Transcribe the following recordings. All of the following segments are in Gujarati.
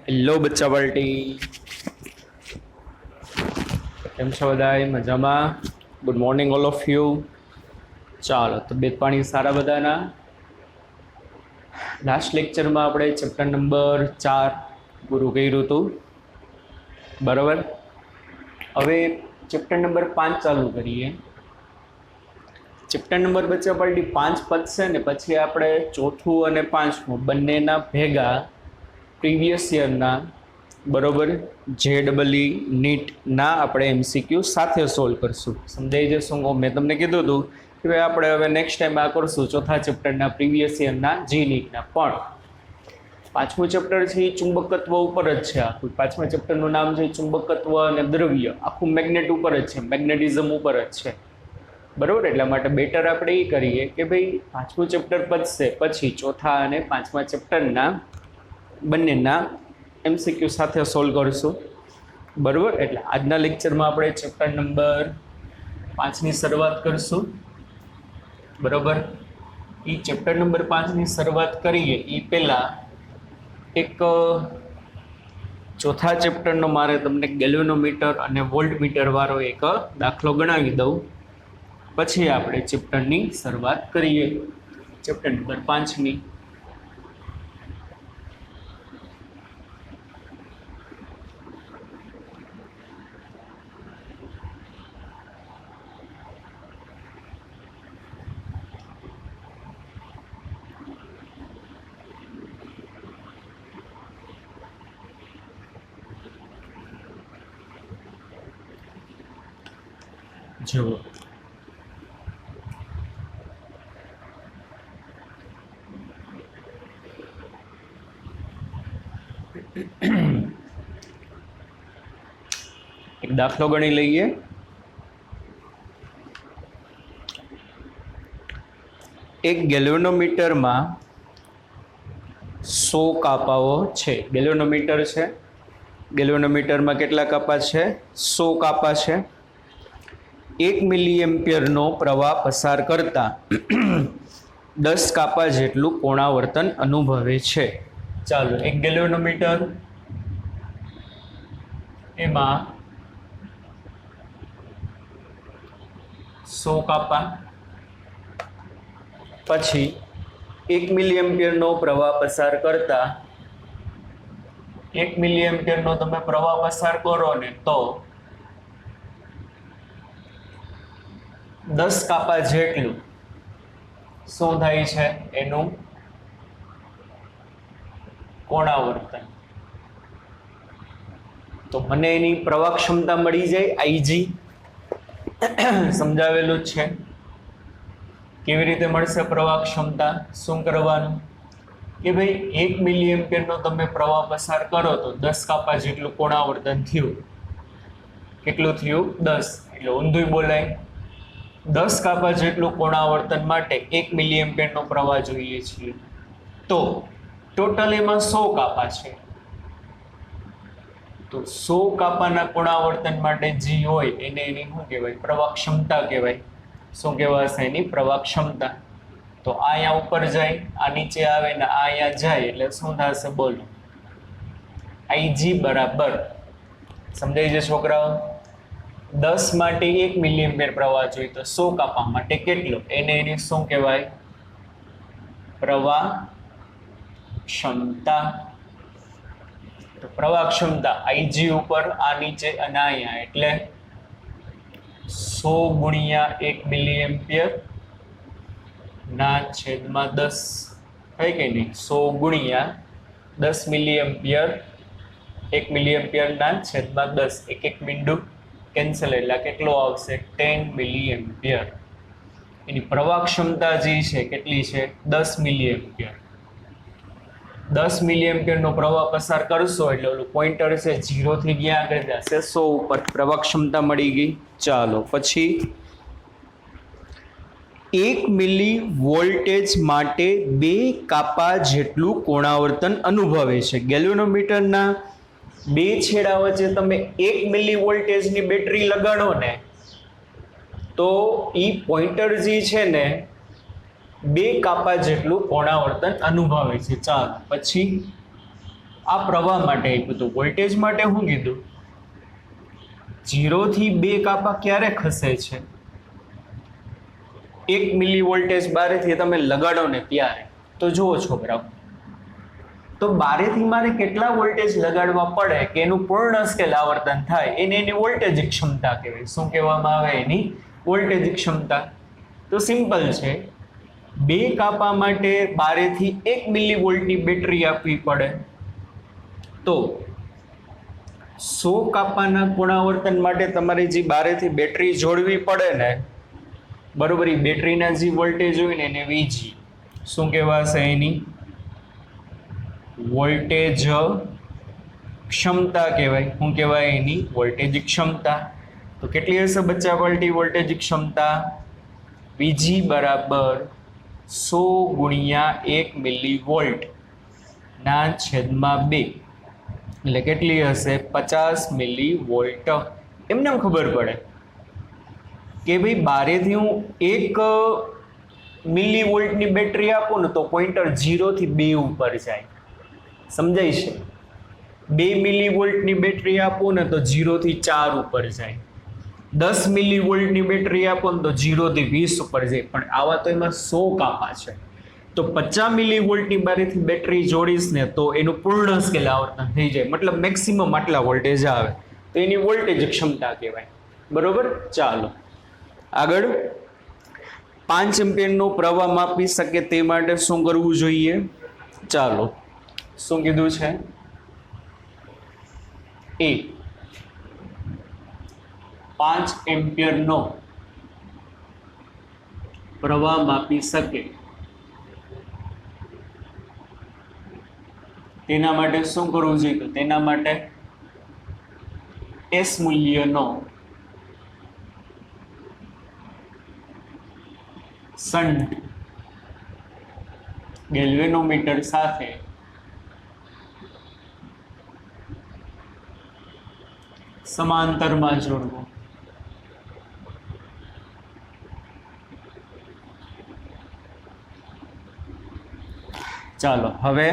હેલો બચ્ચા પાર્ટી, કેમ છો બધાય? મજામાં? Good morning all of you. ચાલો, તબિયત પાણી સારા બધાના? લાસ્ટ લેક્ચરમાં આપણે ચેપ્ટર નંબર 4 પૂરું કર્યું હતું, બરાબર. હવે ચેપ્ટર નંબર 5 ચાલુ કરીએ. ચેપ્ટર નંબર બચ્ચા પાર્ટી 5 પતશે ને પછી આપણે ચોથું અને પાંચમું બંનેના ભેગા પ્રીવિયસ યરના, બરોબર, JEE નીટના આપણે MCQ સાથે સોલ્વ કરશું. સમજાઈ જશે? મેં તમને કીધું હતું કે ભાઈ આપણે હવે નેક્સ્ટ ટાઈમ આ કરશું ચોથા ચેપ્ટરના પ્રીવિયસ યરના જી નીટના. પણ પાંચમું ચેપ્ટર છે એ ચુંબકત્વ ઉપર જ છે. આખું પાંચમા ચેપ્ટરનું નામ છે ચુંબકત્વ અને દ્રવ્ય. આખું મેગ્નેટ ઉપર જ છે, મેગ્નેટિઝમ ઉપર જ છે, બરાબર. એટલા માટે બેટર આપણે એ કરીએ કે ભાઈ પાંચમું ચેપ્ટર પતશે પછી ચોથા અને પાંચમા ચેપ્ટરના બંનેના MCQ સાથે સોલ્વ કરશું, બરાબર. એટલે આજના લેક્ચરમાં આપણે ચેપ્ટર નંબર 5ની શરૂઆત કરશું, બરાબર. એ ચેપ્ટર નંબર 5ની શરૂઆત કરીએ એ પહેલાં એક ચોથા ચેપ્ટરનો મારે તમને ગેલ્વેનોમીટર અને વોલ્ટમીટર વાળો એક દાખલો ગણાવી દઉં, પછી આપણે ચેપ્ટરની શરૂઆત કરીએ, ચેપ્ટર નંબર 5ની. જુઓ, એક દાખલો ગણી લઈએ. એક ગેલ્વેનોમીટરમાં 100 કાપાઓ છે. ગેલ્વેનોમીટર છે, ગેલ્વેનોમીટરમાં કેટલા કાપા છે? 100 કાપા છે. 1 મિલીએમ્પિયરનો પ્રવાહ પસાર કરતા 10 કાપા જેટલું કોણાવર્તન અનુભવે છે. ચાલો, એક ગેલ્વેનોમીટર, એમાં 100 કાપા, પછી 1 મિલીએમ્પિયરનો પ્રવાહ પસાર કરતા 1 મિલીએમ્પિયરનો તમે પ્રવાહ પસાર કરો ને તો 10 કાપા જેટલું શું થાય છે? એનું કોણાવર્તન. તો મને એની પ્રવાહ ક્ષમતા મળી જાય, IG સમજાવેલું જ છે. કેવી રીતે મળશે પ્રવાહ ક્ષમતા? શું કરવાનું કે ભાઈ 1 મિલીએમ્પિયરનો તમે પ્રવાહ પસાર કરો તો 10 કાપા જેટલું કોણાવર્તન થયું. કેટલું થયું? 10. એટલે ઊંધું બોલાય. 10 કાપા જેટલું કોણાવર્તન માટે 1 મિલીએમ્પિયરનો પ્રવાહ જોઈએ છીએ. તો ટોટલ એમાં 100 કાપા છે. તો 100 કાપાના કોણાવર્તન માટે જી હોય એને એની શું કહેવાય? પ્રવાહ ક્ષમતા કહેવાય. શું કહેવાશે? એની પ્રવાહ ક્ષમતા. તો આ અહીંયા ઉપર જાય, આ નીચે આવે ને આ અહીંયા જાય એટલે શું થશે? બોલો, IG બરાબર, સમજાય છે છોકરાઓ? 10 માટે 1 મિલીએમ્પિયર પ્રવાહ જોઈએ તો 100 કાપા માટે કેટલો? એને એની શું કહેવાય? પ્રવાહ ક્ષમતા. તો પ્રવાહ ક્ષમતા IG ઉપર, આ નીચે અને અહીંયા, એટલે 100 ગુણ્યા 1 મિલીએમ્પિયર ના છેદમાં 10 થાય કે નહીં? 100 ગુણ્યા 10 મિલીએમ્પિયર, 1 મિલીએમ્પિયર ના છેદમાં 10, એક બિંદુ કેન્સલ, એટલે કેટલો આવશે? 10 મિલીએમ્પિયર. એની પ્રવાહ ક્ષમતા જે છે કેટલી છે? 10 મિલીએમ્પિયર. 10 મિલીએમ્પિયરનો પ્રવાહ પસાર કરશો એટલે ઓલું પોઈન્ટર છે 0 થી ગયા આગળ જશે 100 ઉપર. પ્રવાહ ક્ષમતા મળી ગઈ. ચાલો, પછી 1 મિલી વોલ્ટેજ માટે 2 કાપા જેટલું કોણાવર્તન અનુભવે છે. ગેલ્વેનોમીટરના 2 છેડા વચ્ચે તમે 1 મિલી વોલ્ટેજની બેટરી લગાડો ને તો એ પોઈન્ટર જે છે ને 2 કાપા જેટલું કોણાવર્તન અનુભવે છે. ચાલો, પછી આ પ્રવાહ માટે આપ્યું હતું. વોલ્ટેજ માટે શું કીધું? 0 થી 2 કાપા ક્યારે ખસે છે? 1 મિલી વોલ્ટેજ બારેથી તમે લગાડો ને ત્યારે. તો જુઓ છોકરાઓ, તો બારેથી મારે કેટલા વોલ્ટેજ લગાડવા પડે કે એનું પૂર્ણ સ્કેલ આવર્તન થાય, એને એની વોલ્ટેજ ક્ષમતા કહેવાય. શું કહેવામાં આવે? એની વોલ્ટેજ ક્ષમતા. તો સિમ્પલ છે, 2 કાપા માટે બારેથી 1 મિલી વોલ્ટની બેટરી આપવી પડે. તો 100 કાપાના પુનરાવર્તન માટે તમારે જે બારેથી બેટરી જોડવી પડે ને, બરોબર, એ બેટરીના જે વોલ્ટેજ હોય ને એને વીજી શું કહેવાશે? એની વોલ્ટેજ ક્ષમતા કહેવાય. શું કહેવાય? એની વોલ્ટેજ ક્ષમતા. તો કેટલી હશે બચ્ચા વોલ્ટેજ ક્ષમતા? વીજી બરાબર 100 ગુણ્યા 1 મિલીવોલ્ટ ના છેદમાં 2, એટલે કેટલી હશે? 50 મિલીવોલ્ટ. એમને ખબર પડે કે ભાઈ બારેથી હું 1 મિલીવોલ્ટની બેટરી આપું ને તો પોઈન્ટર 0 થી 2 ઉપર જાય. સમજાય છે? 2 મિલીવોલ્ટની બેટરી આપું ને તો 0 થી 4 ઉપર જાય. 10 મિલીવોલ્ટની બેટરી આપો ને તો 0 થી 20 ઉપર જાય. પણ આવા તો એમાં 100 કાપા છે. તો 50 મિલીવોલ્ટની બારેથી બેટરી જોડીશ ને તો એનું પૂર્ણ સ્કેલ આવર્તન થઈ જાય, મતલબ મેક્સિમમ આટલા વોલ્ટેજ આવે, તો એની વોલ્ટેજ ક્ષમતા કહેવાય. બરોબર. ચાલો આગળ. 5 એમ્પિયરનો પ્રવાહ માપી શકે તે માટે શું કરવું જોઈએ? ચાલો, શું કીધું છે? એ 5 એમ્પિયરનો પ્રવાહ માપી શકે તેના માટે શું કરવું જોઈએ? તો તેના માટે એસ મૂલ્યનો શન્ટ ગેલ્વેનોમીટર સાથે સમાંતરમાં જોડવો. ચાલો હવે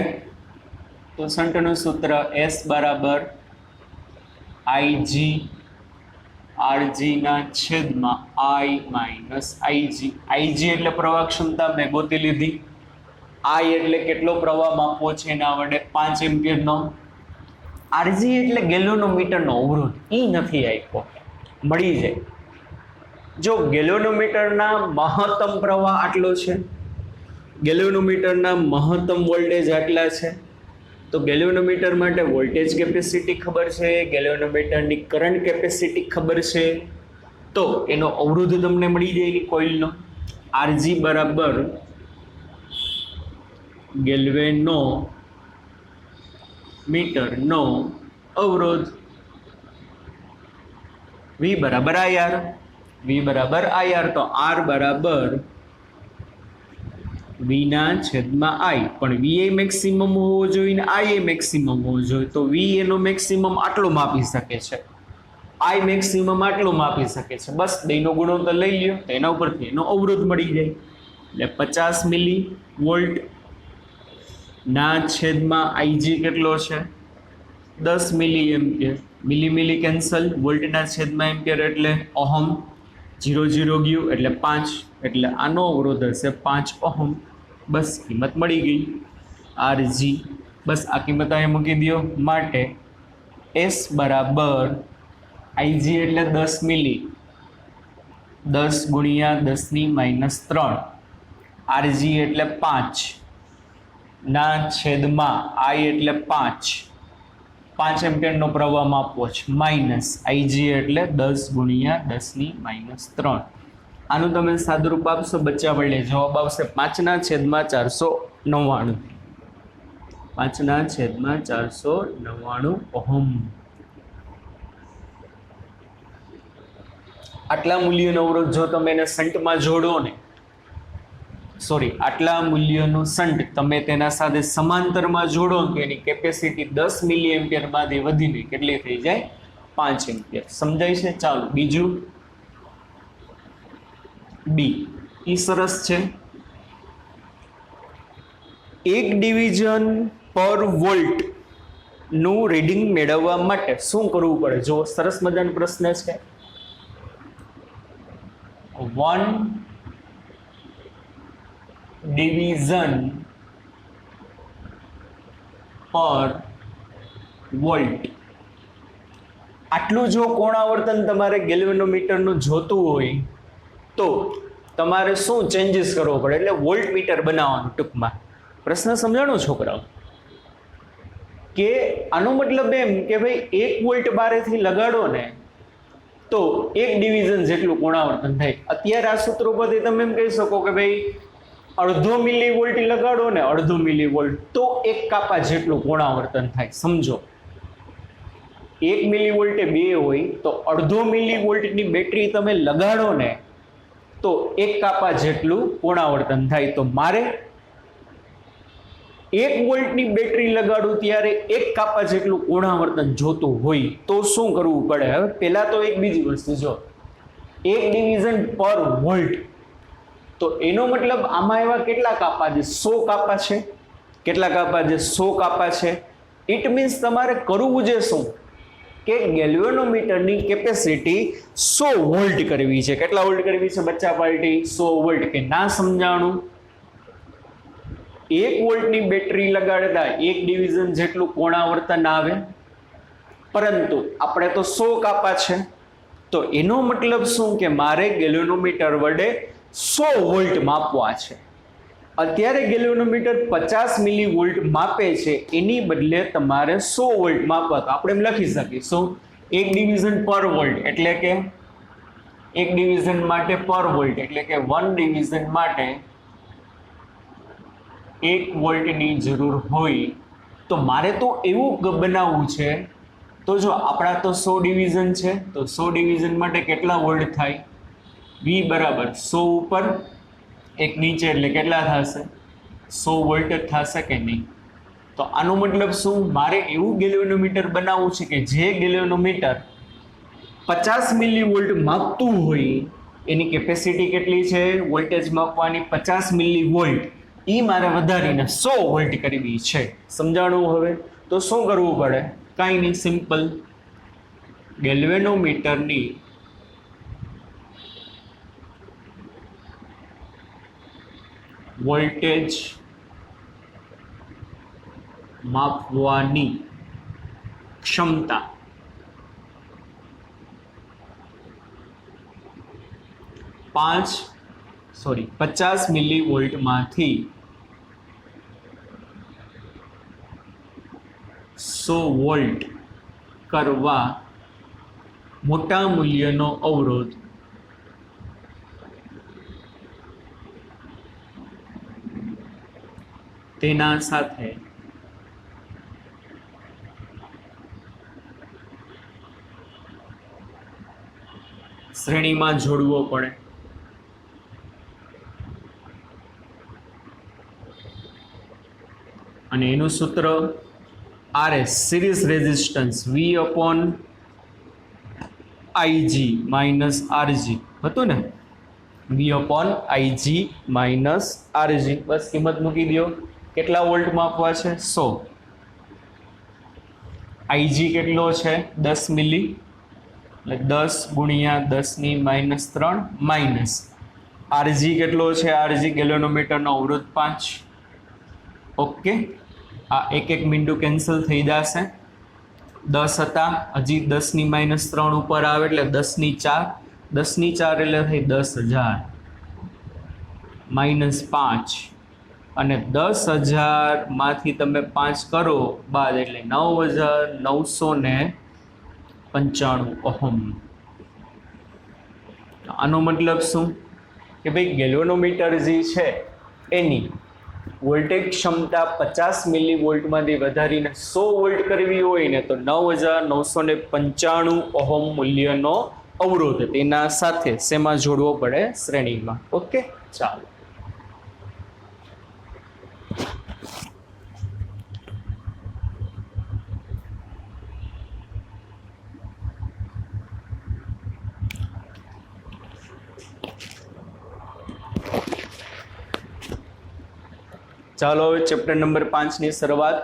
તો શન્ટનું સૂત્ર S બરાબર IG RG ના છેદમાં I માઇનસ IG. IG એટલે પ્રવાહ ક્ષમતા મેં ગોતી લીધી. I એટલે કેટલો પ્રવાહ માપવો છે એના વડે? 5 એમ્પિયરનો. RG એટલે ગેલ્વેનોમીટરનો અવરોધ, એ નથી આપ્યો, મળી જાય. જો ગેલ્વેનોમીટરના મહત્તમ પ્રવાહ આટલો છે, ગેલ્વેનોમીટરના મહત્તમ વોલ્ટેજ આટલા છે, તો ગેલ્વેનોમીટર માટે વોલ્ટેજ કેપેસિટી ખબર છે, ગેલ્વેનોમીટરની કરંટ કેપેસિટી ખબર છે, તો એનો અવરોધ તમને મળી જાય કોઇલનો. RG બરાબર ગેલ્વેનોમીટરનો અવરોધ, V બરાબર IR. V બરાબર IR, તો R બરાબર V ના છેદમાં I. પણ V એ મેક્સિમમ હોવો જોઈએ ને I એ મેક્સિમમ હોવો જોઈએ. તો V એનો મેક્સિમમ આટલો માપી શકે છે, I મેક્સિમમ આટલો માપી શકે છે. બસ બેનો ગુણોત્તર લઈ લ્યો તો એના ઉપરથી એનો અવરોધ મળી જાય. એટલે 50 મિલી વોલ્ટ ના છેદમાં IG કેટલો છે? 10 મિલી એમ્પિયર. મિલી કેન્સલ, વોલ્ટના છેદમાં એમ્પિયર એટલે ઓહમ. 0 0 ગયું એટલે 5, એટલે આનો અવરોધ હશે 5 ઓહમ. બસ કિંમત મળી ગઈ RG. બસ આ કિંમત અહીંયા મૂકી દો. માટે S બરાબર IG એટલે 10 મિલી, 10 ગુણ્યા 10⁻³ RG એટલે 5 ના છેદમાં I એટલે 5 એમ્પિયરનો પ્રવાહ માપવો છે, માઇનસ IG એટલે 10 ગુણ્યા 10⁻³. આનું તમે સાદુરૂપ આપશો બચ્ચા વડે જવાબ આવશે 5/499. 5/499 ઓહમ. આટલા મૂલ્યનો અવરોધ જો તમે એને શંટમાં જોડો ને, આટલા મૂલ્યનો શન્ટ તમે તેના સાથે સમાંતરમાં જોડો તો એની કેપેસિટી 10 મિલી એમ્પિયરમાંથી વધીને કેટલી થઈ જાય? 5 એમ્પિયર. સમજાય છે? ચાલો બીજું બી. ઈ સરસ છે. 1 ડિવિઝન પર વોલ્ટ નું રીડિંગ મેળવવા માટે શું કરવું પડે? જો સરસ મજાનો પ્રશ્ન છે. 1 ડિવિઝન પર વોલ્ટ, આટલું જો કોણાવર્તન તમારે ગેલ્વેનોમીટરનું જોતું હોય તો તમારે શું ચેન્જીસ કરવો પડે? એટલે વોલ્ટ મીટર બનાવવાનું ટૂંકમાં. પ્રશ્ન સમજાણો છોકરાઓ? કે આનો મતલબ એમ કે ભાઈ 1 વોલ્ટ બારેથી લગાડો ને તો 1 ડિવિઝન જેટલું કોણાવર્તન થાય. અત્યારે આ સૂત્રો પરથી તમે એમ કહી શકો કે ભાઈ 1/2 મિલીવોલ્ટ લગાડો ને 1/2 મિલીવોલ્ટ તો 1 કાપા જેટલું કોણાવર્તન થાય. સમજો 1 મિલીવોલ્ટે 2 હોય તો 1/2 મિલીવોલ્ટની બેટરી તમે લગાડો ને તો 1 કાપા જેટલું કોણાવર્તન થાય. તો મારે 1 વોલ્ટની બેટરી લગાડું ત્યારે 1 કાપા જેટલું કોણાવર્તન જોતું હોય તો શું કરવું પડે? હવે પહેલા તો એક બીજી વસ્તુ જો 1 ડિવિઝન પર વોલ્ટ, તો એનો મતલબ આમાં એવા કેટલા કાપા છે? 100 કાપા છે. કેટલા કાપા છે? 100 કાપા છે. ઇટ મીન્સ તમારે કરવું છે શું કે ગેલ્વેનોમીટરની કેપેસિટી 100 વોલ્ટ કરવી છે. કેટલા વોલ્ટ કરવી છે બચ્ચા પાર્ટી? 100 વોલ્ટ. કે ના સમજાણું? 1 વોલ્ટની બેટરી લગાડતા 1 ડિવિઝન જેટલું કોણાવર્તન આવે, પરંતુ આપણે તો 100 કાપા છે. તો એનો મતલબ શું કે મારે ગેલ્વેનોમીટર વડે 100 વોલ્ટ માપવા છે. અત્યારે ગેલ્વેનોમીટર 50 મિલીવોલ્ટ માપે છે, એની બદલે તમારે 100 વોલ્ટ માપવા. તો આપણે એમ લખી શકીશું 1 ડિવિઝન પર વોલ્ટ એટલે કે 1 ડિવિઝન માટે પર વોલ્ટ એટલે કે 1 ડિવિઝન માટે 1 વોલ્ટની જરૂર હોય. તો મારે તો એવું બનાવવું છે. તો જો આપણા તો 100 ડિવિઝન છે તો 100 ડિવિઝન માટે કેટલા વોલ્ટ થાય? V બરાબર 100 ઉપર 1 નીચે એટલે કેટલા થશે? 100 વોલ્ટ જ થશે કે નહીં? તો આનો મતલબ શું? મારે એવું ગેલ્વેનોમીટર બનાવવું છે કે જે ગેલ્વેનોમીટર 50 મિલીવોલ્ટ માપતું હોય, એની કેપેસિટી કેટલી છે વોલ્ટેજ માપવાની? 50 મિલીવોલ્ટ. એ મારે વધારીને 100 વોલ્ટ કરવી છે. સમજાણું? હવે તો શું કરવું પડે? કાંઈ નહીં, સિમ્પલ. ગેલ્વેનોમીટરની વોલ્ટેજ માપવાની ક્ષમતા 50 મિલીવોલ્ટમાંથી 100 વોલ્ટ કરવા મોટા મૂલ્યનો અવરોધ તેના સાથે શ્રેણીમાં જોડવો પડે. અને એનું સૂત્ર RS series resistance V/IG minus RG હતું ને? V/IG minus RG. બસ કિંમત મૂકી દો. કેટલા વોલ્ટ માપવા છે? 100. IG કેટલો છે? 10 મિલી એટલે 10 ગુણ્યા 10 ની -3 માઇનસ RG કેટલો છે? RG ગેલ્વેનોમીટરનો અવરોધ 5. ઓકે, આ એક મીંડું કેન્સલ થઈ જશે. 10 હતા, હજી 10 ની -3 ઉપર આવે એટલે 10 ની 4. 10 ની 4 એટલે થઈ 10,000 -5. અને 10,000 માંથી તમે 5 કરો બાદ એટલે 9,995 ઓહમ. આનો મતલબ શું કે ભાઈ ગેલ્વેનોમીટર જે છે એની વોલ્ટેજ ક્ષમતા 50 મિલીવોલ્ટમાંથી વધારીને 100 વોલ્ટ કરવી હોય ને તો 9,995 ઓહમ મૂલ્યનો અવરોધ તેના સાથે શેમાં જોડવો પડે? શ્રેણીમાં. ઓકે, ચાલો. ચાલો ચેપ્ટર નંબર 5 ની શરૂઆત.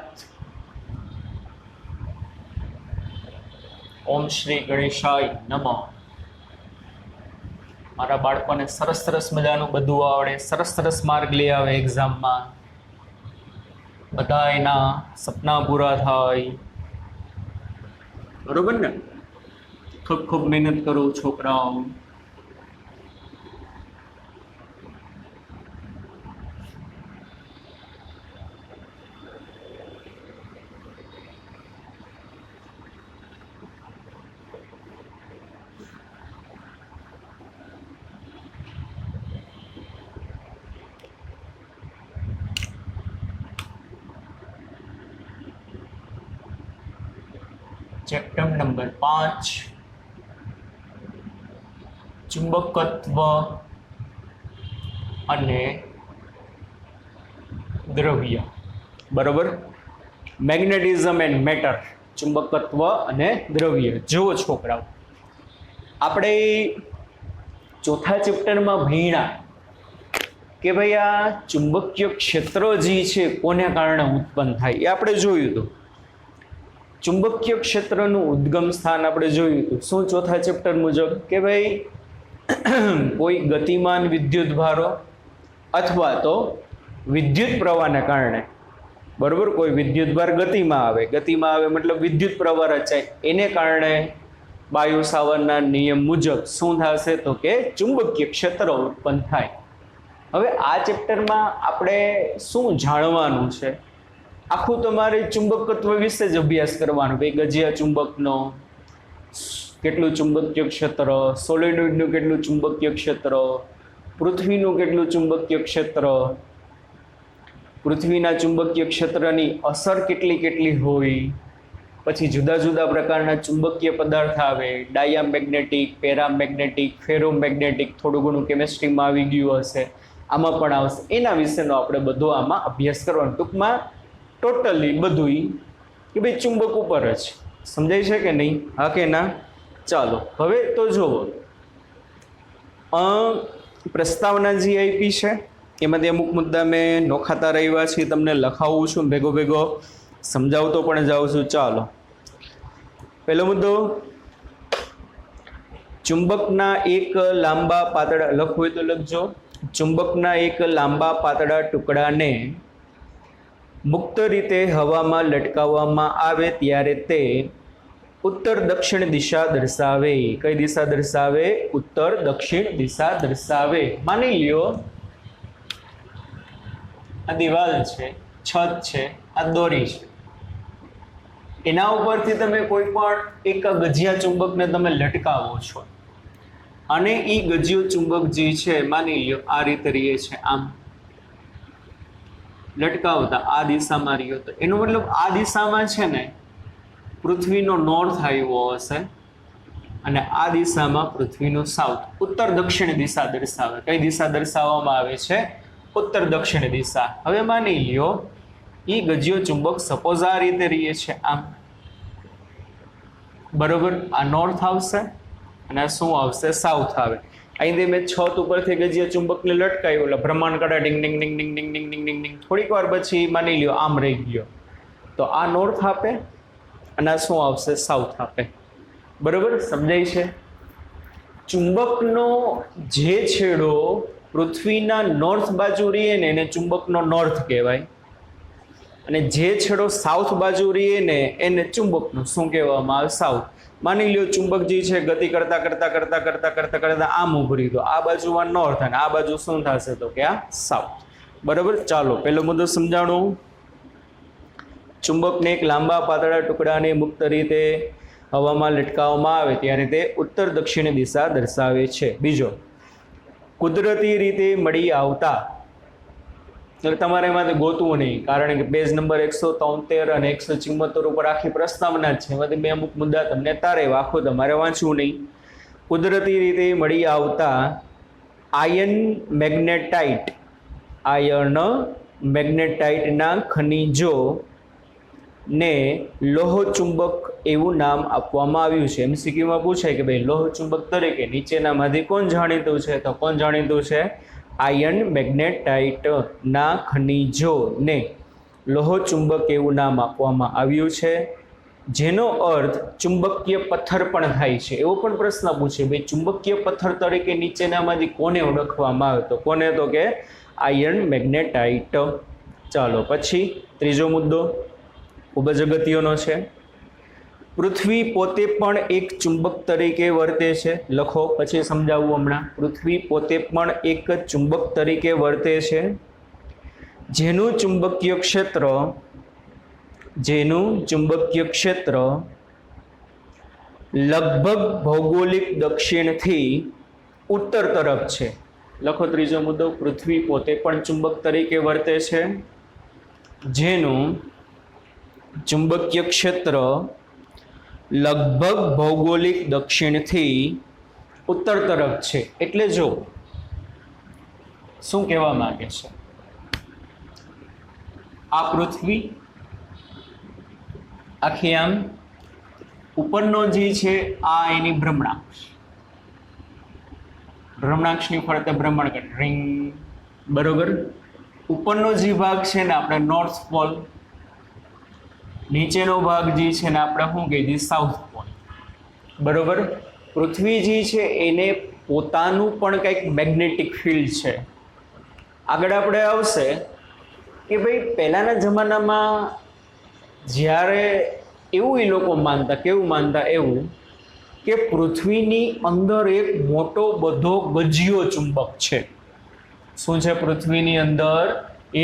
ઓમ શ્રી ગણેશાય નમઃ. મારા બાળકોને સરસ સરસ મજાનું બધું આવડે, સરસ સરસ માર્ક લઈ આવે એક્ઝામમાં, બધા એના સપના પૂરા થાય, બરોબર ને? ખૂબ ખૂબ મહેનત કરો છોકરાઓ. ચેપ્ટર નંબર 5 ચુંબકત્વ અને દ્રવ્ય, બરોબર? મેગ્નેટિઝમ એન્ડ મેટર, ચુંબકત્વ અને દ્રવ્ય. જુઓ છોકરાઓ, આપણે ચોથા ચેપ્ટરમાં ભણ્યા કે ભાઈ આ ચુંબકીય ક્ષેત્ર જે છે કોને કારણે ઉત્પન્ન થાય એ આપણે જોયું હતું. ચુંબકીય ક્ષેત્રનું ઉદ્ગમ સ્થાન આપણે જોયું હતું. શું ચોથા ચેપ્ટર મુજબ કે ભાઈ કોઈ ગતિમાન વિદ્યુત ભારો અથવા તો વિદ્યુત પ્રવાહને કારણે, બરોબર, કોઈ વિદ્યુત ભાર ગતિમાં આવે મતલબ વિદ્યુત પ્રવાહ રચાય, એને કારણે બાયો સાવરના નિયમ મુજબ શું થશે તો કે ચુંબકીય ક્ષેત્ર ઉત્પન્ન થાય. હવે આ ચેપ્ટરમાં આપણે શું જાણવાનું છે? આખું તમારે ચુંબકત્વ વિશે જ અભ્યાસ કરવાનો. ભાઈ ગજિયા ચુંબકનો કેટલું ચુંબકીય ક્ષેત્ર, સોલિનોઇડનું કેટલું ચુંબકીય ક્ષેત્ર, પૃથ્વીનું કેટલું ચુંબકીય ક્ષેત્ર, પૃથ્વીના ચુંબકીય ક્ષેત્રની અસર કેટલી હોય, પછી જુદા જુદા પ્રકારના ચુંબકીય પદાર્થ આવે, ડાયામેગ્નેટિક, પેરામેગ્નેટિક, ફેરોમેગ્નેટિક, થોડું ઘણું કેમેસ્ટ્રીમાં આવી ગયું હશે, આમાં પણ આવશે. એના વિશેનો આપણે બધો આમાં અભ્યાસ કરવાનો. ટૂંકમાં ટોટલી બધું કે ભાઈ ચુંબક ઉપર જ. સમજાય છે કે નહીં? હા કે ના? ચાલો હવે તો જુઓ, પ્રસ્તાવના જે આપી છે એમાંથી અમુક મુદ્દા મેં નોખાતા રહ્યા છે, તમને લખાવું છું, ભેગો સમજાવતો પણ જાઉં છું. ચાલો, પહેલો મુદ્દો, ચુંબકના એક લાંબા પાતળા, લખવું હોય તો લખજો, ચુંબકના એક લાંબા પાતળા ટુકડાને મુક્ત રીતે હવામાં લટકાવવામાં આવે ત્યારે તે ઉત્તર દક્ષિણ દિશા દર્શાવે. કઈ દિશા દર્શાવે? ઉત્તર દક્ષિણ દિશા દર્શાવે. માની લ્યો આ દિવાલ છે, છત છે, આ દોરી છે, એના ઉપરથી તમે કોઈ પણ એક ગજિયા ચુંબકને તમે લટકાવો છો અને એ ગજિયો ચુંબક જે છે માની લ્યો આ રીતે રહે છે, આમ લટકાવતા આ દિશામાં રહ્યો, તો એનો મતલબ આ દિશામાં છે ને પૃથ્વીનો નોર્થ આવ્યો હશે અને આ દિશામાં પૃથ્વીનો સાઉથ. ઉત્તર દક્ષિણ દિશા દર્શાવે. કઈ દિશા દર્શાવવામાં આવે છે? ઉત્તર દક્ષિણ દિશા. હવે માની લ્યો એ ગજિયો ચુંબક સપોઝ આ રીતે રહે છે, આમ, બરોબર, આ નોર્થ આવશે અને આ શું આવશે? સાઉથ આવે. અહીંથી મેં છત ઉપરથી ગજિયા ચુંબકને લટકાવ્યું, એટલે ભ્રમણ કરે, ડિંગ ડિંગ ડિંગ ડિંગ ડિંગ ડિંગ ડિંગ ડિંગ ડિંગ. થોડીક વાર પછી માની લ્યો આમ રહી ગયો, તો આ નોર્થ આપે અને આ શું આવશે? સાઉથ આપે. બરોબર, સમજાય છે? ચુંબકનો જે છેડો પૃથ્વીના નોર્થ બાજુ રહીએ ને એને ચુંબકનો નોર્થ કહેવાય, અને જે છેડો સાઉથ બાજુ રહીએ ને એને ચુંબકનો શું કહેવામાં આવે? સાઉથ. માની લ્યો ચુંબક જે છે ગતિ કરતા આમ ઉભરી, તો આ બાજુમાં નોર્થ અને આ બાજુ શું થશે તો કે આ સાઉથ. બરાબર, ચાલો પહેલો મુદ્દો સમજાણું. ચુંબકને એક લાંબા પાતળા ટુકડાને મુક્ત રીતે હવામાં લટકાવવામાં આવે ત્યારે તે ઉત્તર દક્ષિણ દિશા દર્શાવે છે. બીજો, કુદરતી રીતે મળી આવતા, એટલે તમારે એમાંથી ગોતવું નહીં, કારણ કે પેજ નંબર 173 અને 174 ઉપર આખી પ્રસ્તાવના જ છે, એમાંથી બે અમુક મુદ્દા તમને તારે આખું તમારે વાંચવું નહીં. કુદરતી રીતે મળી આવતા આયર્ન મેગ્નેટાઇટના ખનિજો ને લોહ ચુંબક એવું નામ આપવામાં આવ્યું છે. એમસીક્યુમાં પૂછાય કે ભાઈ લોહ ચુંબક તરીકે નીચેનામાંથી કોણ જાણીતું છે? તો કોણ જાણીતું છે? આયર્ન મેગ્નેટાઇટના ખનિજોને લોહ ચુંબક એવું નામ આપવામાં આવ્યું છે. જેનો અર્થ ચુંબકીય પથ્થર પણ થાય છે. એવો પણ પ્રશ્ન પૂછે ભાઈ ચુંબકીય પથ્થર તરીકે નીચેનામાંથી કોને ઓળખવામાં આવે, તો કોને, તો કે આયર્ન મેગ્નેટાઇટ. ચાલો પછી ત્રીજો મુદ્દો ખૂબ જ અગત્યનો છે. પૃથ્વી પોતે પણ એક ચુંબક તરીકે વર્તે છે. લખો, પછી સમજાવું હમણાં. પૃથ્વી પોતે પણ એક ચુંબક તરીકે વર્તે છે, જેનું ચુંબકીય ક્ષેત્ર લગભગ ભૌગોલિક દક્ષિણથી ઉત્તર તરફ છે. લખો ત્રીજો મુદ્દો. પૃથ્વી પોતે પણ ચુંબક તરીકે વર્તે છે, જેનું ચુંબકીય ક્ષેત્ર લગભગ ભૌગોલિક દક્ષિણથી ઉત્તર તરફ છે. એટલે જો શું કહેવા માંગે છે, આ પૃથ્વી આખી આમ ઉપરનો જે છે આ એની ભ્રમણાક્ષની ફરતે ભ્રમણ કરે રિંગ, બરોબર. ઉપરનો જે ભાગ છે ને આપણે નોર્થ પોલ, નીચેનો ભાગ જે છે ને આપણે શું કહીએ સાઉથ પોલ, બરોબર. પૃથ્વી જે છે એને પોતાનું પણ કંઈક મેગ્નેટિક ફિલ્ડ છે. આગળ આપણે આવશે કે ભાઈ પહેલાંના જમાનામાં જ્યારે એવું એ લોકો માનતા, કેવું માનતા, એવું કે પૃથ્વીની અંદર એક મોટો બધો ગજિયો ચુંબક છે. શું છે? પૃથ્વીની અંદર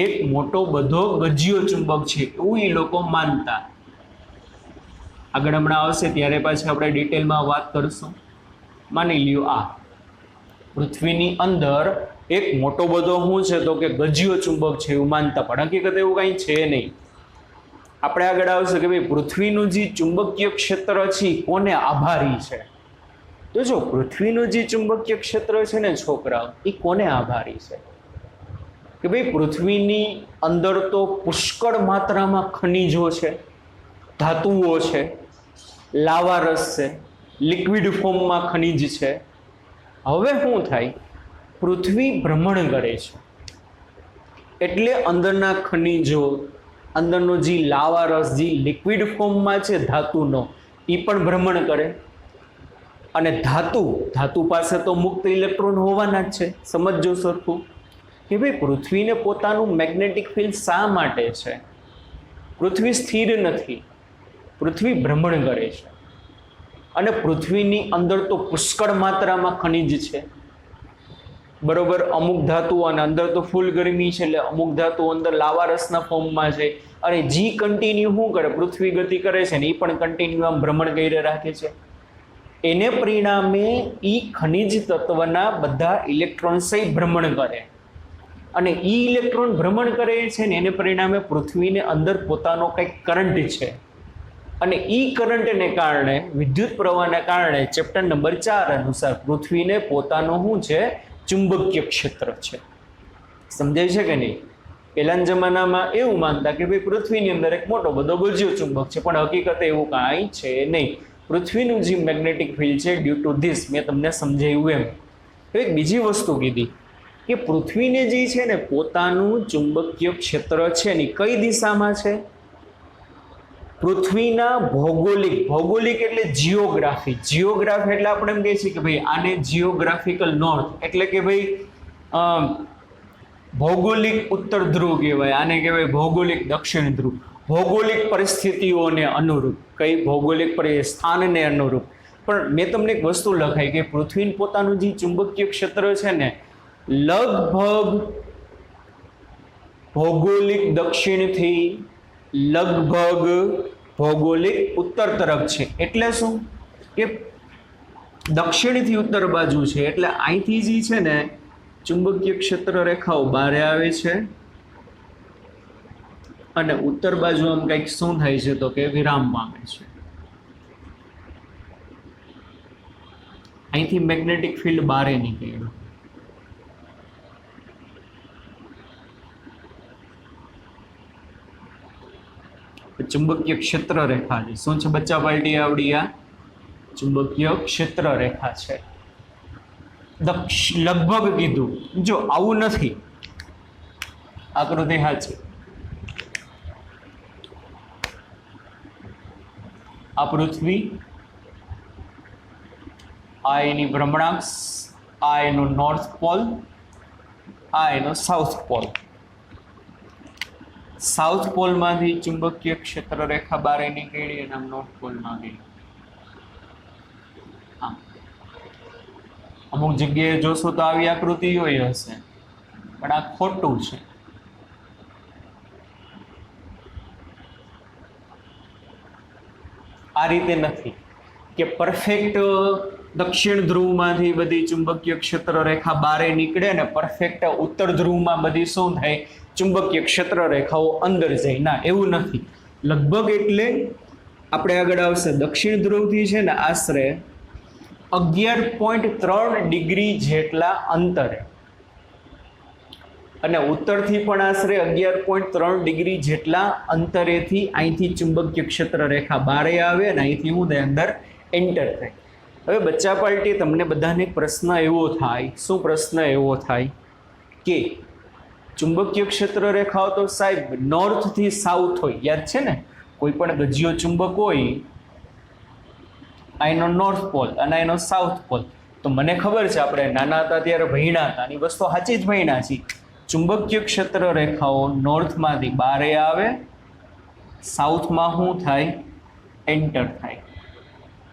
એક મોટો બધો ગજિયો ચુંબક છે, એવું એ લોકો માનતા. આગળ હમણાં આવશે ત્યારે પાછી આપણે ડિટેલમાં વાત કરીશું. માની લ્યો આ પૃથ્વીની અંદર એક મોટો બધો શું છે, તો કે ગજિયો ચુંબક છે એવું માનતા, પણ હકીકત એવું કંઈ છે નહીં. આપણે આગળ આવશે કે ભાઈ પૃથ્વીનું જે ચુંબકીય ક્ષેત્ર છે કોને આભારી છે. તો જો પૃથ્વીનું જે ચુંબકીય ક્ષેત્ર છે ને છોકરાઓ, એ કોને આભારી છે કે ભાઈ પૃથ્વીની અંદર તો પુષ્કળ માત્રામાં ખનિજો છે, ધાતુઓ છે, લાવારસ છે, લિક્વિડ ફોર્મમાં ખનિજ છે. હવે શું થાય, પૃથ્વી ભ્રમણ કરે છે એટલે અંદરના ખનિજો, અંદરનો જે લાવારસ જે લિક્વિડ ફોર્મમાં છે ધાતુનો, એ પણ ભ્રમણ કરે. અને ધાતુ પાસે તો મુક્ત ઇલેક્ટ્રોન હોવાના જ છે. સમજો સરખું કે ભાઈ પૃથ્વીને પોતાનું મેગ્નેટિક ફિલ્ડ શા માટે છે? પૃથ્વી સ્થિર નથી, પૃથ્વી ભ્રમણ કરે છે. અને પૃથ્વીની અંદર તો પુષ્કળ માત્રામાં ખનિજ છે, બરોબર. અમુક ધાતુઓ અને અંદર તો ફૂલ ગરમી છે એટલે અમુક ધાતુઓ અંદર લાવારસના ફોર્મમાં છે. અને જી કન્ટિન્યુ શું કરે, પૃથ્વી ગતિ કરે છે ને એ પણ કન્ટિન્યુ આમ ભ્રમણ કરી રાખે છે. એને પરિણામે એ ખનિજ તત્વના બધા ઇલેક્ટ્રોન્સ ભ્રમણ કરે, અને એ ઇલેક્ટ્રોન ભ્રમણ કરે છે ને એને પરિણામે પૃથ્વીને અંદર પોતાનો કંઈક કરંટ છે. અને એ કરંટને કારણે, વિદ્યુત પ્રવાહને કારણે ચેપ્ટર નંબર 4 અનુસાર પૃથ્વીને પોતાનું શું છે, ચુંબકીય ક્ષેત્ર છે. સમજાય છે કે નહીં? પહેલાના જમાનામાં એવું માનતા કે ભાઈ પૃથ્વીની અંદર એક મોટો બધો ગજિયો ચુંબક છે, પણ હકીકતે એવું કાંઈ છે નહીં. પૃથ્વીનું જે મેગ્નેટિક ફિલ્ડ છે ડ્યુ ટુ ધીસ, મેં તમને સમજાવ્યું એમ. તો એક બીજી વસ્તુ કીધી કે પૃથ્વીને જે છે ને પોતાનું ચુંબકીય ક્ષેત્ર છે ને કઈ દિશામાં છે? પૃથ્વીના ભૌગોલિક એટલે જિયોગ્રાફી એટલે આપણે એમ કહીએ છીએ કે ભાઈ આને જિયોગ્રાફિકલ નોર્થ, એટલે કે ભાઈ ભૌગોલિક ઉત્તર ધ્રુવ કહેવાય, આને કહેવાય ભૌગોલિક દક્ષિણ ધ્રુવ. ભૌગોલિક પરિસ્થિતિઓને અનુરૂપ, કઈ ભૌગોલિક સ્થાનને અનુરૂપ. પણ મેં તમને એક વસ્તુ લખાઈ કે પૃથ્વીનું પોતાનું જે ચુંબકીય ક્ષેત્ર છે ને લગભગ ભૌગોલિક દક્ષિણથી લગભગ ભૌગોલિક ઉત્તર તરફ છે. એટલે શું કે દક્ષિણથી ઉત્તર બાજુ છે, એટલે અહીંથી જે છે ને ચુંબકીય ક્ષેત્ર રેખાઓ બહાર આવે છે અને ઉત્તર બાજુ આમ કંઈક શું થાય છે તો કે વિરામ પામે છે. અહીંથી મેગ્નેટિક ફિલ્ડ બહાર નીકળ્યું. ચુંબકીય ક્ષેત્ર રેખા છે. શું છે બચ્ચા પાર્ટી આવડી? આ ચુંબકીય ક્ષેત્ર રેખા છે. લગભગ કીધું, જો આવું નથી, આકૃતિ સાચી. આ પૃથ્વી, આ એની ભ્રમણાક્ષ, આ એનો નોર્થ પોલ, આ એનો સાઉથ પોલ. સાઉથ પોલમાંથી ચુંબકીય ક્ષેત્ર રેખા બહાર નીકળી અને આમ નોર્થ પોલમાં ગઈ. અમુક જગ્યાએ જોશો તો આવી આકૃતિ હોય હશે, પણ આ ખોટું છે. આ રીતે નથી કે પરફેક્ટ દક્ષિણ ધ્રુવમાંથી બધી ચુંબકીય ક્ષેત્ર રેખા બહાર નીકળે ને પરફેક્ટ ઉત્તર ધ્રુવમાં બધી શું થાય, ચુંબકીય ક્ષેત્ર રેખાઓ અંદર જાય. ના, એવું નથી. લગભગ એટલે આપણે આગળ આવશે દક્ષિણ ધ્રુવથી છે ને આશરે 11.3 ડિગ્રી જેટલા અંતરે અને ઉત્તરથી પણ આશરે 11.3 ડિગ્રી જેટલા અંતરેથી અહીંથી ચુંબકીય ક્ષેત્ર રેખા બહાર આવે અને અહીંથી હું અંદર એન્ટર થાય. હવે બચ્ચા પાર્ટી તમને બધાને પ્રશ્ન એવો થાય, શું પ્રશ્ન એવો થાય કે ચુંબકીય ક્ષેત્ર રેખાઓ તો સાહેબ નોર્થથી સાઉથ હોય, યાદ છે ને? કોઈ પણ ગજિયો ચુંબક હોય, આ એનો નોર્થ પોલ અને એનો સાઉથ પોલ. તો મને ખબર છે આપણે નાના હતા ત્યારે ભણ્યા હતા, આની વસ્તુ સાચી જ ભણ્યા છીએ. ચુંબકીય ક્ષેત્ર રેખાઓ નોર્થમાંથી બહાર આવે, સાઉથમાં શું થાય, એન્ટર થાય.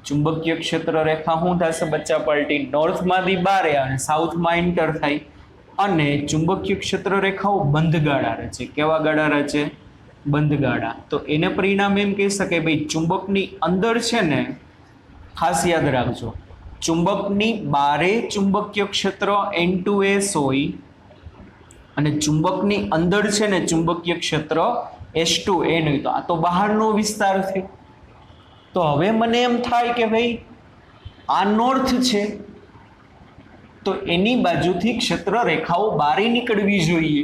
ચુંબકીય ક્ષેત્ર રેખા શું થશે બચ્ચા પાર્ટી, નોર્થમાંથી બહાર આવે, સાઉથમાં એન્ટર થાય. અને ચુંબકીય ક્ષેત્ર રેખાઓ બંધ ગાળા રચે. કેવા ગાળા રચે? બંધ ગાળા. તો એને પરિણામ એમ કહી શકાય ભાઈ ચુંબકની અંદર છે ને, ખાસ યાદ રાખજો, ચુંબકની બારે ચુંબકીય ક્ષેત્ર N2S હોય અને ચુંબકની અંદર છે ને ચુંબકીય ક્ષેત્ર S2N હોય. તો આ તો બહારનો વિસ્તાર થયો. તો હવે મને એમ થાય કે ભાઈ આ નોર્થ છે, તો એની બાજુથી ક્ષેત્ર રેખાઓ બહાર નીકળવી જોઈએ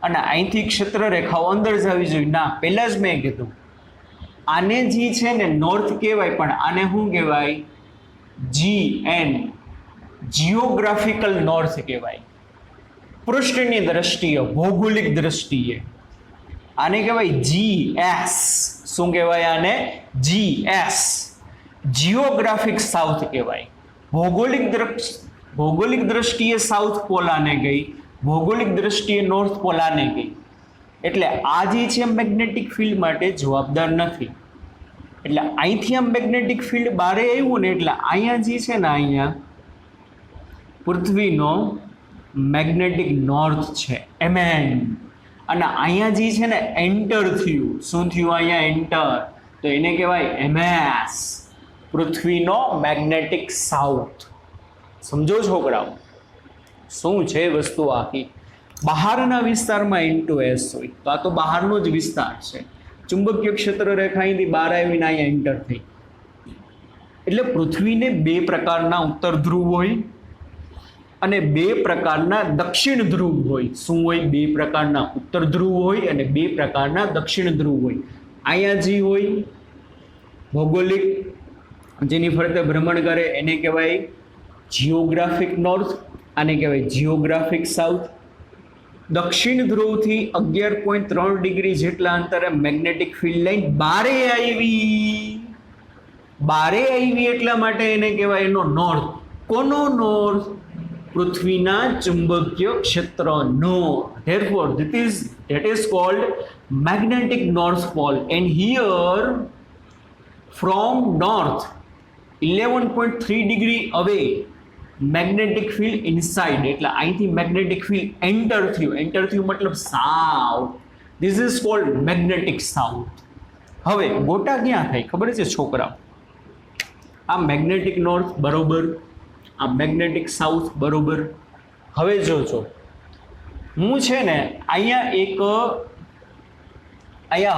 અને અહીંથી ક્ષેત્ર રેખાઓ અંદર જવી જોઈએ. ના, પહેલા જ મેં કીધું આને જે છે ને નોર્થ કહેવાય, પણ આને શું કહેવાય? GN, જીઓગ્રાફિકલ નોર્થ કહેવાય. પૃષ્ઠની દ્રષ્ટિએ, ભૌગોલિક દ્રષ્ટિએ આને કહેવાય GS. શું કહેવાય આને? GS, જીઓગ્રાફિક સાઉથ કહેવાય. ભૌગોલિક દ્રષ્ટિએ સાઉથ પોલ આને ગઈ, ભૌગોલિક દ્રષ્ટિએ નોર્થ પોલ આને ગઈ. એટલે આ જે છે મેગ્નેટિક ફિલ્ડ માટે જવાબદાર નથી. એટલે અહીંથી આમ મેગ્નેટિક ફિલ્ડ બહાર આવ્યું ને, એટલે અહીંયા જે છે ને, અહીંયા પૃથ્વીનો મેગ્નેટિક નોર્થ છે MN, અને અહીંયા જે છે ને એન્ટર થયું. શું થયું? અહીંયા એન્ટર. તો એને કહેવાય MS, પૃથ્વીનો મેગ્નેટિક સાઉથ. સમજો છોકરાઓ શું છે વસ્તુ આખી? બહારના વિસ્તારમાં N2S હોય, તો આ તો બહારનો જ વિસ્તાર છે. ચુંબકીય ક્ષેત્ર રેખા અહીંથી બહાર આવીને અહીંયા એન્ટર થઈ. એટલે પૃથ્વીને બે પ્રકારના ઉત્તર ધ્રુવ હોય અને બે પ્રકારના દક્ષિણ ધ્રુવ હોય. શું હોય? બે પ્રકારના ઉત્તર ધ્રુવ હોય અને બે પ્રકારના દક્ષિણ ધ્રુવ હોય. અહીંયા જે હોય ભૌગોલિક, જેની ફરતે ભ્રમણ કરે એને કહેવાય જીઓગ્રાફિક નોર્થ, આને કહેવાય જીઓગ્રાફિક સાઉથ. દક્ષિણ ધ્રુવથી 11.3 ડિગ્રી જેટલા અંતરે મેગ્નેટિક ફિલ્ડ લાઈન બારે આવી એટલા માટે એને કહેવાય એનો નોર્થ. કોનો નોર્થ? પૃથ્વીના ચુંબકીય ક્ષેત્રનો. Therefore that is called magnetic north pole, and here from north 11.3 degree away magnetic field inside. એટલે અહીંથી મેગ્નેટિક ફિલ્ડ એન્ટર થયું મતલબ south. This is called magnetic south. હવે ગોટા ક્યાં થાય ખબર છે છોકરા? આ મેગ્નેટિક નોર્થ બરોબર, આ મેગ્નેટિક સાઉથ બરોબર. હવે જોજો, હું છે ને અહીંયા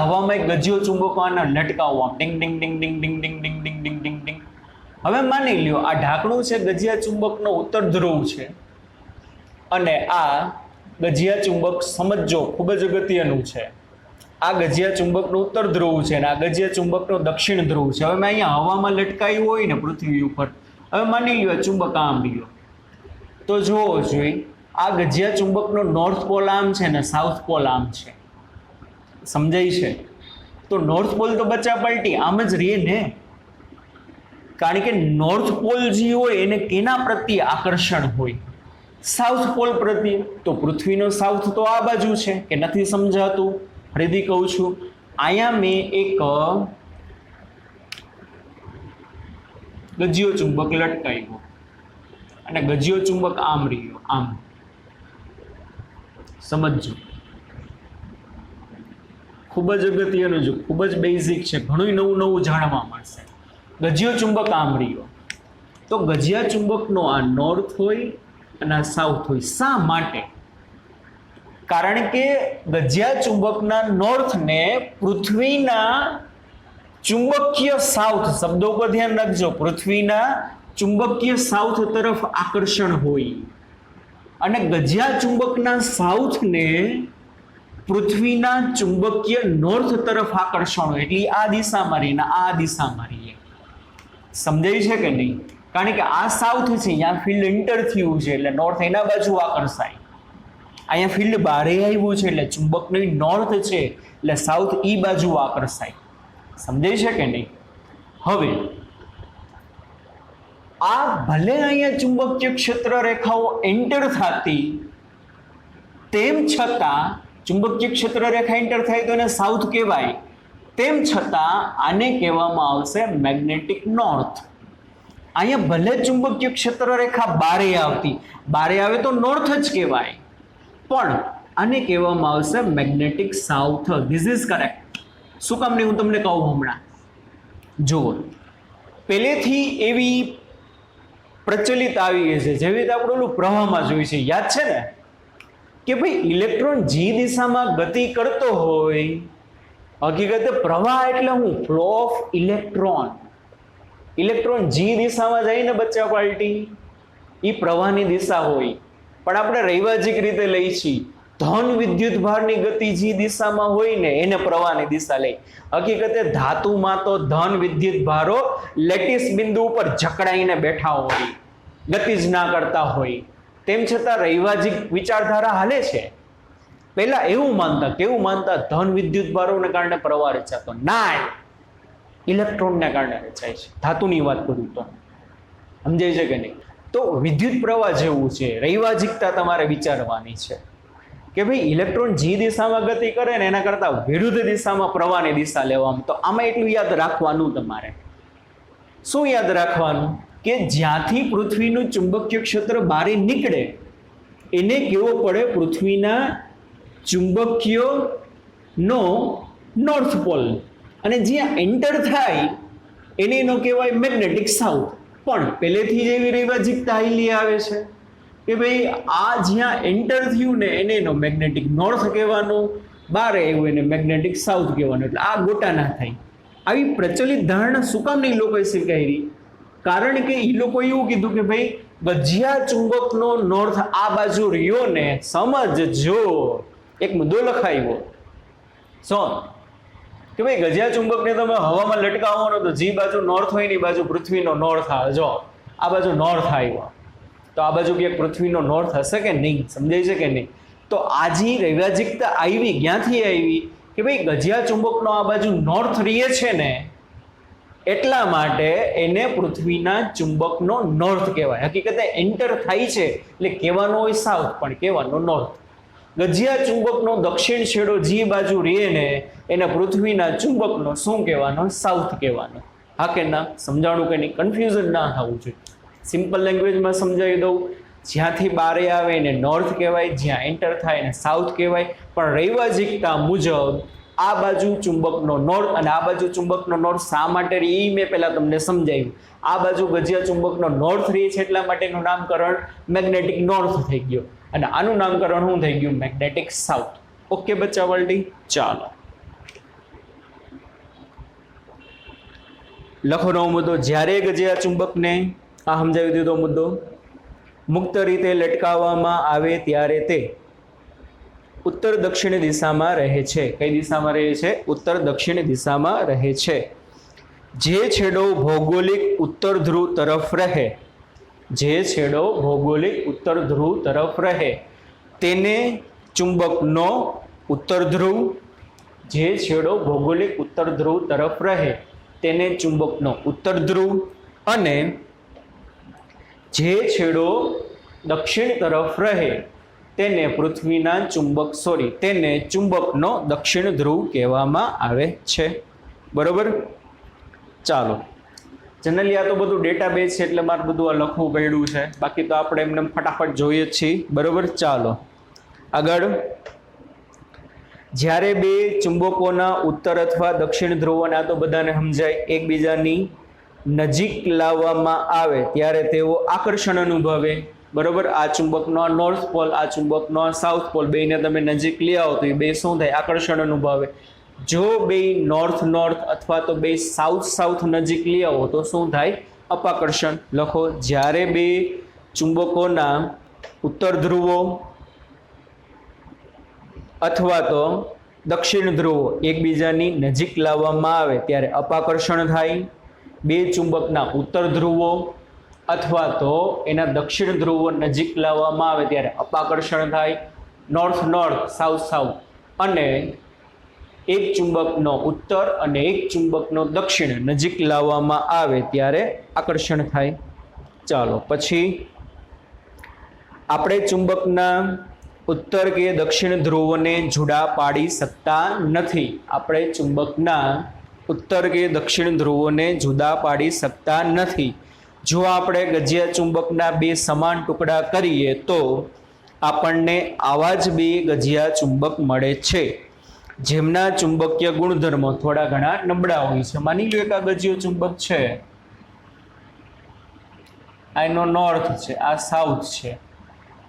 હવામાં એક ગજિયો ચુંબકો આના લટકાવવા ડિંગ ડિંગ ડિંગ ડિંગ ડિંગ ડિંગ ડિંગ ડિંગ ડિંગ ડિંગ ડિંગ. હવે માની લ્યો આ ઢાંકણું છે ગજિયા ચુંબકનો ઉત્તર ધ્રુવ છે અને આ ગજિયા ચુંબક સમજો ખૂબ જ અગત્યનું છે. આ ગજિયા ચુંબકનો ઉત્તર ધ્રુવ છે અને આ ગજિયા ચુંબકનો દક્ષિણ ધ્રુવ છે. હવે મેં અહીંયા હવામાં લટકાયું હોય ને પૃથ્વી ઉપર, હવે માની લ્યો ચુંબક આમ રહ્યો, તો જોવો જોઈએ આ ગજિયા ચુંબકનો નોર્થ પોલ આમ છે ને સાઉથ પોલ આમ છે. સમજાય છે? તો નોર્થ પોલ તો બચ્ચા પલટી આમ જ રહે ને, કારણ કે નોર્થ પોલ જે હોય એને કેના પ્રત્યે આકર્ષણ હોય? સાઉથ પોલ પ્રત્યે. તો પૃથ્વીનો સાઉથ તો આ બાજુ છે કે નથી સમજાતું? ફરીથી કહું છું, અહીંયા મેં એક ગજિયો ચુંબક લટકાવ્યો અને ગજિયો ચુંબક આમ રહ્યો, આમ. સમજજો, ખૂબ જ અગત્યનું છે, ખૂબ જ બેઝિક છે, ઘણું નવું નવું જાણવા મળશે. ગજિયો ચુંબક આમ રહ્યો, તો ગજિયા ચુંબકનો આ નોર્થ હોય અને આ સાઉથ હોય. શા માટે? કારણ કે ગજિયા ચુંબકના નોર્થને પૃથ્વીના ચુંબકીય સાઉથ, શબ્દો પર ધ્યાન રાખજો, પૃથ્વીના ચુંબકીય સાઉથ તરફ આકર્ષણ હોય અને ગજિયા ચુંબકના સાઉથને પૃથ્વીના ચુંબકીય નોર્થ તરફ આકર્ષણ હોય. એટલે આ દિશામાં રહીને આ દિશામાં રહીએ. સમજાય છે કે નહીં? કારણ કે આ સાઉથ છે, અહીંયા ફિલ્ડ એન્ટર થયું છે એટલે નોર્થ એના બાજુ આકર્ષાય. અહીંયા ફિલ્ડ બારે આવ્યું છે એટલે ચુંબકની નોર્થ છે એટલે સાઉથ ઈ બાજુ આકર્ષાય. સમજાય છે કે નહીં? હવે આ ભલે અહીંયા ચુંબકીય ક્ષેત્ર રેખાઓ એન્ટર થતી, તેમ છતાં ચુંબકીય ક્ષેત્ર રેખા એન્ટર થાય તો એને સાઉથ કહેવાય. તેમ છતાં આને કહેવામાં આવશે મેગ્નેટિક નોર્થ. અહીંયા ભલે ચુંબકીય ક્ષેત્ર રેખા બારે આવતી, બારે આવે તો નોર્થ જ કહેવાય, પણ આને કહેવામાં આવશે magnetic south. This is correct. શું કામ નહીં હું તમને કહું હમણાં. જુઓ, પહેલેથી એવી પ્રચલિત આવી ગઈ છે, જેવી રીતે આપણે ઓલું પ્રવાહમાં જોઈ છે, યાદ છે ને, કે ભાઈ ઇલેક્ટ્રોન જે દિશામાં ગતિ કરતો હોય, હકીકતે પ્રવાહ એટલે હું ફ્લો ઓફ ઇલેક્ટ્રોન. ઇલેક્ટ્રોન જે દિશામાં જઈને બચ્ચા પાર્ટી એ પ્રવાહની દિશા હોય, પણ આપણે રૈવાજિક રીતે લઈ છીએ. ધન વિદ્યુત ભારની ગતિ જે દિશામાં હોય ને એને પ્રવાહની દિશા લઈ. હકીકતે ધાતુમાં તો ધન વિદ્યુત ભારો લેટિસ બિંદુ ઉપર જકડાઈને બેઠા હોય, ગતિ જ ના કરતા હોય. તેમ છતાં રૈવાજિક વિચારધારા હાલે છે. પહેલા એવું માનતા, કેવું માનતા? ધન વિદ્યુત ભારોને કારણે પ્રવાહ રચાતો. ના, ઇલેક્ટ્રોનને કારણે રચાય છે. ધાતુની વાત કરું તો સમજાય છે કે નહીં? તો વિદ્યુત પ્રવાહ જેવું છે, રૈવાજિકતા તમારે વિચારવાની છે કે ભાઈ ઇલેક્ટ્રોન જે દિશામાં ગતિ કરે ને એના કરતા વિરુદ્ધ દિશામાં પ્રવાહની દિશા લેવામાં. તો આમાં એટલું યાદ રાખવાનું તમારે. શું યાદ રાખવાનું? કે જ્યાંથી પૃથ્વીનું ચુંબકીય ક્ષેત્ર બહાર નીકળે એને કેવો પડે? પૃથ્વીના ચુંબકીય નો નોર્થ પોલ, અને જ્યાં એન્ટર થાય એને એનો કહેવાય મેગ્નેટિક સાઉથ. પણ પહેલેથી જ એવી રૈવાજિકતા હાલી આવે છે કે ભાઈ આ જ્યાં એન્ટર થયું ને એને એનો મેગ્નેટિક નોર્થ કહેવાનું, બહાર આવ્યું એને મેગ્નેટિક સાઉથ કહેવાનું. એટલે આ ગોટા ના થાય. આવી પ્રચલિત ધારણા શું કામ નહીં લોકોએ સ્વીકારી? કારણ કે એ લોકો એવું કીધું કે ભાઈ ગજિયા ચુંબકનો નોર્થ આ બાજુ રહ્યો ને, સમજજો એક મુદ્દો લખાયો. શું કે ભાઈ ગજિયા ચુંબકને તમે હવામાં લટકાવવાનો તો જે બાજુ નોર્થ હોય ને એ બાજુ પૃથ્વીનો નોર્થ આવે. જો આ બાજુ નોર્થ આવ્યો તો આ બાજુ ક્યાંક પૃથ્વીનો નોર્થ હશે કે નહીં? સમજાય છે કે નહીં? તો આ જે રૈવાજિકતા આવી, ક્યાંથી આવી? કે ભાઈ ગજિયા ચુંબકનો આ બાજુ નોર્થ રહે છે ને, એટલા માટે એને પૃથ્વીના ચુંબકનો નોર્થ કહેવાય. હકીકતે એન્ટર થાય છે એટલે કહેવાનો હોય સાઉથ, પણ કહેવાનો નોર્થ. ગજિયા ચુંબકનો દક્ષિણ છેડો જે બાજુ રહે ને એને પૃથ્વીના ચુંબકનો શું કહેવાનો? સાઉથ કહેવાનો. હા કે ના? સમજાણું કે નહીં? કન્ફ્યુઝન ના થવું જોઈએ. સિમ્પલ લેંગ્વેજમાં સમજાવી દઉં. જ્યાંથી બારે આવે એને નોર્થ કહેવાય, જ્યાં એન્ટર થાય એને સાઉથ કહેવાય. પણ રૈવાજિકતા મુજબ આ બાજુ ચુંબકનો નોર્થ અને આ બાજુ ચુંબકનો નોર્થ શા માટે રહે એ મેં પહેલા તમને સમજાવ્યું. આ બાજુ ગજિયા ચુંબકનો નોર્થ રહે છે એટલા માટેનું નામકરણ મેગ્નેટિક નોર્થ થઈ ગયો, અને આનું નામકરણ શું થઈ ગયું? Magnetic south. ઓકે બચ્ચા વર્લ્ડી, ચાલો લખો નવો મુદ્દો. જ્યારે ગજિયા ચુંબકને આ સમજાવી દીધો મુદ્દો મુક્ત રીતે લટકાવવામાં આવે ત્યારે તે ઉત્તર દક્ષિણ દિશામાં રહે છે. કઈ દિશામાં રહે છે? ઉત્તર દક્ષિણ દિશામાં રહે છે. જે છેડો ભૌગોલિક ઉત્તર ધ્રુવ તરફ રહે, જે છેડો ભૌગોલિક ઉત્તર ધ્રુવ તરફ રહે તેને ચુંબકનો ઉત્તર ધ્રુવ, જે છેડો ભૌગોલિક ઉત્તર ધ્રુવ તરફ રહે તેને ચુંબકનો ઉત્તર ધ્રુવ, અને જે છેડો દક્ષિણ તરફ રહે તેને પૃથ્વીના તેને ચુંબકનો દક્ષિણ ધ્રુવ કહેવામાં આવે છે. બરોબર. ચાલો, જનરલી આ તો બધું ડેટાબેઝ છે એટલે મારે બધું આ લખવું પડ્યું છે, બાકી તો આપણે એમને ફટાફટ જોઈએ જ છીએ. બરોબર. ચાલો આગળ. જ્યારે બે ચુંબકોના ઉત્તર અથવા દક્ષિણ ધ્રુવોને, આ તો બધાને સમજાય, એકબીજાની નજીક લાવવામાં આવે ત્યારે તેઓ આકર્ષણ અનુભવે. બરોબર. આ ચુંબકનો આ નોર્થ પોલ, આ ચુંબકનો આ સાઉથ પોલ, બેને તમે નજીક લઈ આવો તો એ બે શું થાય? આકર્ષણ અનુભવે. જો બે નોર્થ નોર્થ અથવા તો બે સાઉથ સાઉથ નજીક લઈ આવો તો શું થાય? અપાકર્ષણ. લખો. જ્યારે બે ચુંબકોના ઉત્તર ધ્રુવો અથવા તો દક્ષિણ ધ્રુવો એકબીજાની નજીક લાવવામાં આવે ત્યારે અપાકર્ષણ થાય. બે ચુંબકના ઉત્તર ધ્રુવો અથવા તો એના દક્ષિણ ધ્રુવો નજીક લાવવામાં આવે ત્યારે અપાકર્ષણ થાય. નોર્થ નોર્થ, સાઉથ સાઉથ, અને એક ચુંબકનો ઉત્તર અને એક ચુંબકનો દક્ષિણ નજીક લાવવામાં આવે ત્યારે આકર્ષણ થાય. ચાલો પછી આપણે ચુંબકના ઉત્તર કે દક્ષિણ ધ્રુવોને જુદા પાડી શકતા નથી. આપણે ચુંબકના ઉત્તર કે દક્ષિણ ધ્રુવોને જુદા પાડી શકતા નથી. જો આપણે ગજિયા ચુંબકના બે સમાન ટુકડા કરીએ તો આપણને આવા જ બે ગજિયા ચુંબક મળે છે, જેમના ચુંબકીય ગુણધર્મો થોડા ઘણા નબળા હોય છે. માની લો એક આ ગજિયો ચુંબક છે, આ એનો નોર્થ છે, આ સાઉથ છે.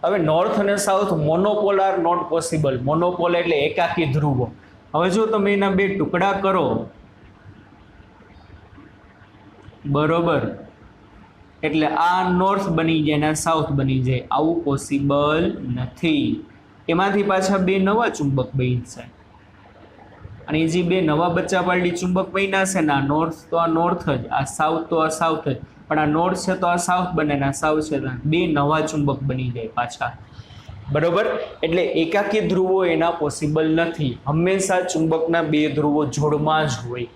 હવે નોર્થ અને સાઉથ મોનોપોલાર નોટ પોસિબલ. મોનોપોલ એટલે એકાકી ધ્રુવો. હવે જો તમે એના બે ટુકડા કરો, બરોબર, એટલે આ નોર્થ બની જાય અને સાઉથ બની જાય. આવું પોસિબલ નથી. એમાંથી પાછા બે નવા ચુંબક બનશે, અને એ જે બે નવા બચ્ચા પાલટી ચુંબક બન્યા છે ને, આ નોર્થ તો આ નોર્થ જ, આ સાઉથ તો આ સાઉથ જ, પણ આ નોર્થ છે તો આ સાઉથ બને ને આ સાઉથ છે, બે નવા ચુંબક બની જાય પાછા. બરોબર. એટલે એકાકી ધ્રુવો એના પોસિબલ નથી. હંમેશા ચુંબકના બે ધ્રુવો જોડમાં જ હોય.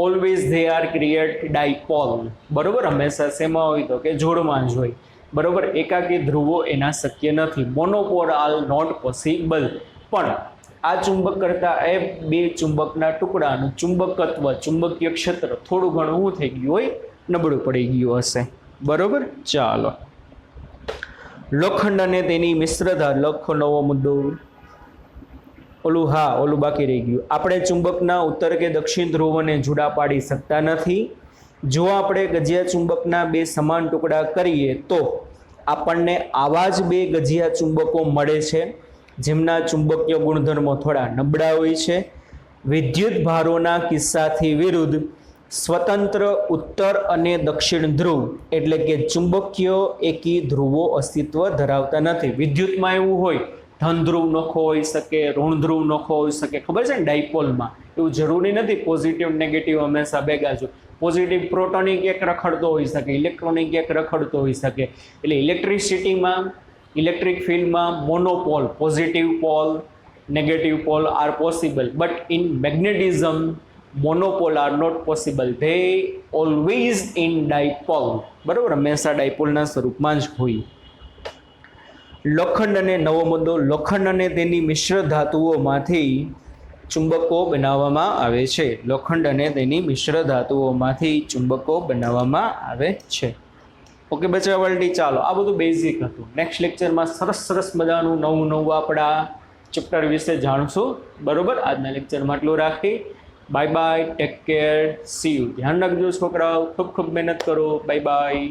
Always they are create dipole. બરોબર. હંમેશા શેમાં હોય તો કે જોડમાં જ હોય. બરોબર. એકાકી ધ્રુવો એના શક્ય નથી. Monopole are not possible. પણ આ ચુંબક કરતા એ બે ચુંબકના ટુકડાનું ચુંબકત્વ, ચુંબકીય ક્ષેત્ર થોડું ઘણું શું થઈ ગયું હોય? નબળું પડી ગયું હશે. બરોબર. ચાલો, લોખંડ અને તેની મિશ્રતા. લખો નવો મુદ્દો. ઓલું બાકી રહી ગયું. આપણે ચુંબકના ઉત્તર કે દક્ષિણ ધ્રુવોને જુદા પાડી શકતા નથી. જો આપણે ગજિયા ચુંબકના બે સમાન ટુકડા કરીએ તો આપણને આવા જ બે ગજિયા ચુંબકો મળે છે, જેમના ચુંબકીય ગુણધર્મો થોડા નબળા હોય છે. વિદ્યુત ભારોના કિસ્સાથી વિરુદ્ધ સ્વતંત્ર ઉત્તર અને દક્ષિણ ધ્રુવ એટલે કે ચુંબકીય એકી ધ્રુવો અસ્તિત્વ ધરાવતા નથી. વિદ્યુતમાં એવું હોય, ધન ધ્રુવ નોખો હોઈ શકે, ઋણ ધ્રુવ નોખો હોઈ શકે. ખબર છે ને, ડાયપોલમાં એવું જરૂરી નથી પોઝિટિવ નેગેટિવ હંમેશા ભેગા જ. પોઝિટિવ પ્રોટોનિક એક રખડતો હોઈ શકે, ઇલેક્ટ્રોનિક એક રખડતો હોઈ શકે. એટલે ઇલેક્ટ્રિસિટીમાં, ઇલેક્ટ્રિક ફિલ્ડમાં monopole, positive pole, negative pole are possible, but in magnetism monopole are not possible. They always in dipole. બરાબર. હંમેશા ડાયપોલના સ્વરૂપમાં જ હોય. લોખંડ અને નવો મુદ્દો. લોખંડ અને તેની મિશ્ર ધાતુઓમાંથી ચુંબકો બનાવવામાં આવે છે. લોખંડ અને તેની મિશ્ર ધાતુઓમાંથી ચુંબકો બનાવવામાં આવે છે. ઓકે બચ્ચા વલ્ટી. ચાલો, આ બધું બેઝિક હતું. નેક્સ્ટ લેક્ચરમાં સરસ મજાનું નવું આપણા ચેપ્ટર વિશે જાણશું. બરોબર. આજના લેક્ચરમાં આટલું રાખી. Bye bye, take care, see you. ધ્યાન રાખજો છોકરાઓ, ખૂબ મહેનત કરો. Bye by.